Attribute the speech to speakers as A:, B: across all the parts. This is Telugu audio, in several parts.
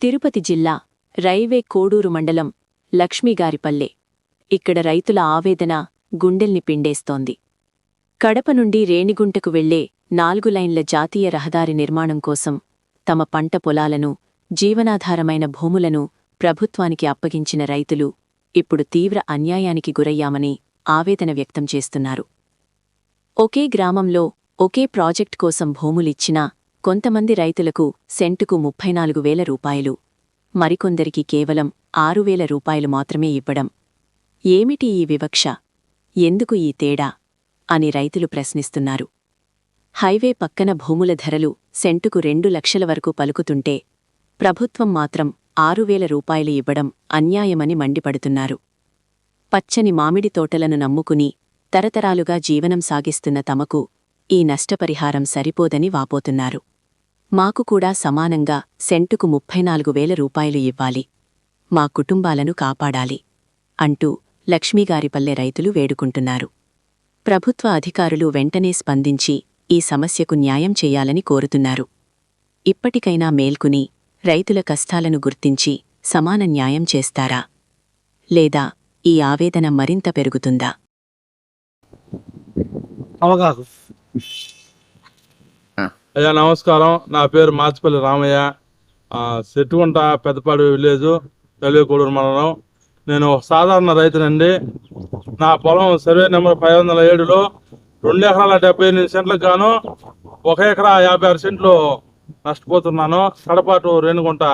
A: తిరుపతి జిల్లా రైల్వే కోడూరు మండలం లక్ష్మీగారిపల్లె. ఇక్కడ రైతుల ఆవేదన గుండెల్ని పిండేస్తోంది. కడప నుండి రేణిగుంటకు వెళ్లే 4 లైన్ల జాతీయ రహదారి నిర్మాణం కోసం తమ పంట పొలాలను, జీవనాధారమైన భూములను ప్రభుత్వానికి అప్పగించిన రైతులు ఇప్పుడు తీవ్ర అన్యాయానికి గురయ్యామని ఆవేదన వ్యక్తం చేస్తున్నారు. ఒకే గ్రామంలో ఒకే ప్రాజెక్ట్ కోసం భూములిచ్చినా కొంతమంది రైతులకు సెంటుకు 34,000 రూపాయలు, మరికొందరికి కేవలం 6,000 రూపాయలు మాత్రమే ఇవ్వడం. ఏమిటి ఈ వివక్ష? ఎందుకు ఈ తేడా అని రైతులు ప్రశ్నిస్తున్నారు. హైవే పక్కన భూముల ధరలు సెంటుకు 2 లక్షల వరకు పలుకుతుంటే ప్రభుత్వం మాత్రం 6,000 రూపాయలు ఇవ్వడం అన్యాయమని మండిపడుతున్నారు. పచ్చని మామిడి తోటలను నమ్ముకుని తరతరాలుగా జీవనం సాగిస్తున్న తమకు ఈ నష్టపరిహారం సరిపోదని వాపోతున్నారు. మాకు కూడా సమానంగా సెంటుకు 34,000 రూపాయలు ఇవ్వాలి, మా కుటుంబాలను కాపాడాలి అంటూ లక్ష్మీగారిపల్లె రైతులు వేడుకుంటున్నారు. ప్రభుత్వ అధికారులు వెంటనే స్పందించి ఈ సమస్యకు న్యాయం చేయాలని కోరుతున్నారు. ఇప్పటికైనా మేల్కుని రైతుల కష్టాలను గుర్తించి సమాన న్యాయం చేస్తారా, లేదా ఈ ఆవేదన మరింత పెరుగుతుందా?
B: అయ్యా నమస్కారం. నా పేరు మాచిపల్లి రామయ్య. సెట్టుగుంట పెద్దపాడు విలేజ్, రైల్వే కోడూరు మండలం. నేను ఒక సాధారణ రైతునండి. నా పొలం సర్వే నెంబర్ 507లో 2 ఎకరాల 78 సెంట్లకు గాను 1 ఎకరా 56 సెంట్లు నష్టపోతున్నాను. కడప టు రేణిగుంట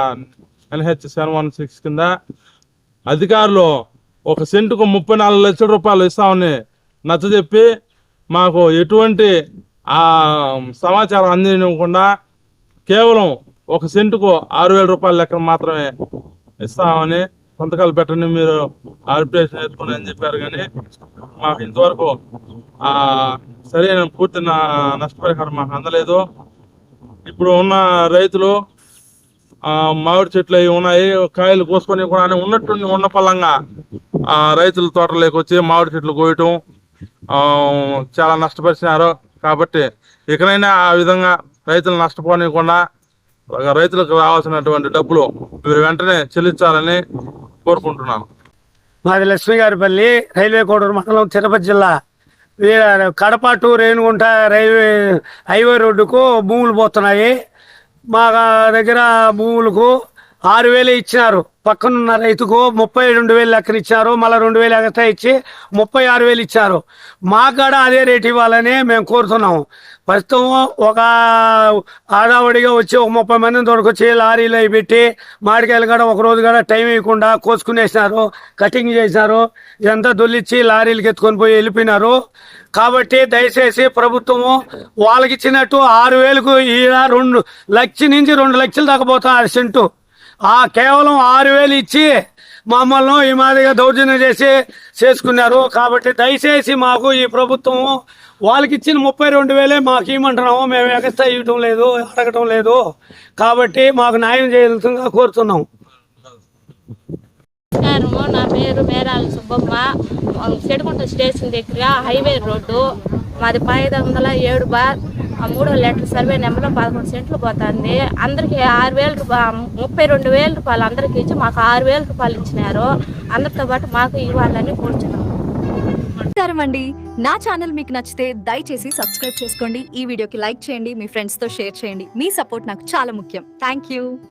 B: NH 716 కింద అధికారులు 1 సెంటుకు 34 లక్షల రూపాయలు ఇస్తామని నచ్చజెప్పి మాకు ఎటువంటి సమాచారం అందివ్వకుండా కేవలం 1 సెంటుకు 6,000 రూపాయల లెక్క మాత్రమే ఇస్తామని సంతకాలు పెట్టండి, మీరు ఆర్బిట్రేషన్ నేర్చుకుని అని చెప్పారు. కానీ మాకు ఇంతవరకు సరైన పూర్తి నష్టపరిహారం మాకు అందలేదు. ఇప్పుడు ఉన్న రైతులు మామిడి చెట్లు అవి ఉన్నాయి, కాయలు కోసుకొని కూడా ఉన్నట్టుండి ఉన్న పళ్ళంగా రైతుల తోటలోకి వచ్చి మామిడి చెట్లు కోయటం చాలా నష్టపరిచినారు. కాబట్టి ఇకనైనా ఆ విధంగా రైతులు నష్టపోనివ్వకుండా రైతులకు రావాల్సినటువంటి డబ్బులు మీరు వెంటనే చెల్లించాలని కోరుకుంటున్నాను.
C: మాది లక్ష్మీగారిపల్లి, రైల్వే కోడూరు మండలం, తిరుపతి జిల్లా. కడప టు రేణిగుంట హైవే రోడ్డుకు భూములు పోతున్నాయి. మా దగ్గర భూములకు 6,000 ఇచ్చినారు. పక్కనున్న రైతుకు 32,000 లెక్కన ఇచ్చారు. మళ్ళీ 2,000 ఎక్స్ట్రా ఇచ్చి 36,000 ఇచ్చారు. మాకు కూడా అదే రేటు ఇవ్వాలని మేము కోరుతున్నాము. ప్రస్తుతం ఒక ఆడావడిగా వచ్చి ఒక 30 మందిని దొరకొచ్చి లారీలు అవి పెట్టి మామిడికాయలు కూడా ఒక రోజు కూడా టైం ఇవ్వకుండా కోసుకునేసినారు, కటింగ్ చేసినారు. ఇదంతా దొల్లిచ్చి లారీలకు ఎత్తుకొని పోయి వెళ్ళిపోయినారు. కాబట్టి దయచేసి ప్రభుత్వము వాళ్ళకి ఇచ్చినట్టు 6,000కు ఈయన 2 లక్షల నుంచి 2 లక్షలు దాకా పోతున్నారు సెంటు. కేవలం 6,000 ఇచ్చి మమ్మల్ని ఈ మాదిరిగా దౌర్జన్యం చేసుకున్నారు. కాబట్టి దయచేసి మాకు ఈ ప్రభుత్వం వాళ్ళకి ఇచ్చిన 32,000 మాకు ఇవ్వమంటున్నాము. మేము ఎగస్ట్రా ఇవ్వటం లేదు, అడగటం లేదు. కాబట్టి మాకు న్యాయం చేయాల్సిందిగా కోరుతున్నాం.
D: నా పేరు మేరాల సుబ్బమ్మ. చెడుకుంట స్టేషన్ దగ్గర హైవే రోడ్డు మాది 507 బార్ 3వ లెటర్ సర్వే నెంబర్లో 11 సెంట్లు పోతుంది. అందరికీ 6,000 రూపాయలు, 32,000 రూపాయలు అందరికీ ఇచ్చి మాకు 6,000 రూపాయలు ఇచ్చినారు. అందరితో పాటు మాకు ఇవ్వాలని కోరుచున్నాం.
E: నమస్కారం అండి. నా ఛానల్ మీకు నచ్చితే దయచేసి సబ్స్క్రైబ్ చేసుకోండి. ఈ వీడియోకి లైక్ చేయండి, మీ ఫ్రెండ్స్తో షేర్ చేయండి. మీ సపోర్ట్ నాకు చాలా ముఖ్యం. Thank you.